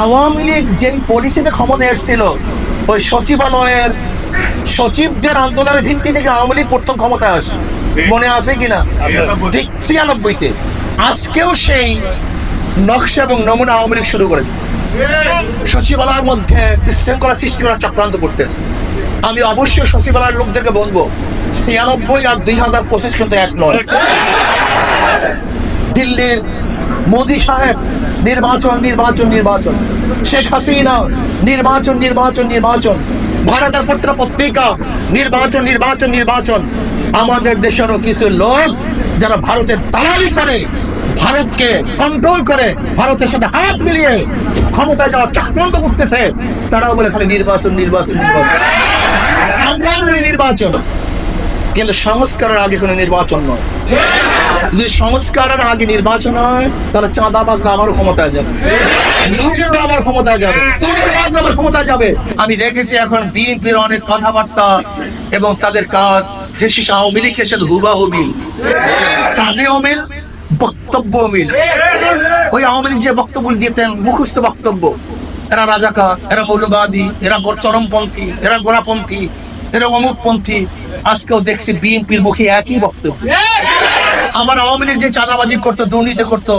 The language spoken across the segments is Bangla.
আওয়ামী লীগ যে পলিসিতে ক্ষমতা এসেছিল, ওই সচিবালয়ের সচিবদের আন্দোলনের ভিত্তি থেকে আওয়ামী লীগ প্রথম ক্ষমতায় আসে, মনে আছে কিনা? ঠিক 96-তে। আজকেও সেই নকশা এবং নমুনা আওয়ামী লীগ শুরু করেছে, সচিবালয়ের মধ্যে বিশৃঙ্খলা সৃষ্টি করার চক্রান্ত করতেছে। আমি অবশ্যই সচিবালয়ের লোকদেরকে বলবো, 96 আর 2025 কিন্তু এক নয়। দিল্লির মোদি সাহেব নির্বাচন নির্বাচন নির্বাচন, শেখ হাসিনা নির্বাচন নির্বাচন নির্বাচন, ভারতের প্রত্যেকটা পত্রিকা নির্বাচন নির্বাচন নির্বাচন। আমাদের দেশেরও কিছু লোক যারা ভারতের দালালি করে, ভারতকে কন্ট্রোল করে, ভারতের সাথে হাত মিলিয়ে ক্ষমতায় যাওয়ার চক্রান্ত করতেছে, তারাও বলে খালি নির্বাচন নির্বাচন নির্বাচন। নির্বাচন কিন্তু সংস্কারের আগে কোনো নির্বাচন নয়। যদি সংস্কারের আগে নির্বাচন হয়, তাহলে চাঁদাবাজরা আমার ক্ষমতায় যাবে, লুটেরা আমার ক্ষমতায় যাবে, দুর্নীতিবাজরা আমার ক্ষমতায় যাবে। আমি দেখেছি এখন বিএনপির অনেক কথাবার্তা এবং তাদের কাজ ফেসিস আওয়ামী লীগের সাথে হুবাহু মিল, কাজেও মিল, বক্তব্য মিল। ওই আওয়ামী লীগ যে বক্তব্য দিতেন, মুখস্থ বক্তব্য, এরা রাজাকার, এরা মৌলবাদী, এরা চরমপন্থী, এরা গোড়াপন্থী, এরা অমুকপন্থী। আজকেও দেখছি বিএনপির মুখে একই বক্তব্য। আমার আওয়ামী লীগ যে চাঁদাবাজি করতো, দুর্নীতি করতো,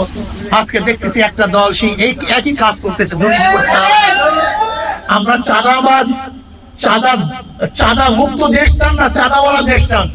আজকে দেখতেছি একটা দল সেই একই কাজ করতেছে, দুর্নীতি করতে। আমরা চাঁদাবাজ, চাঁদা মুক্ত দেশ চান না চাঁদাওয়ালা দেশ চান?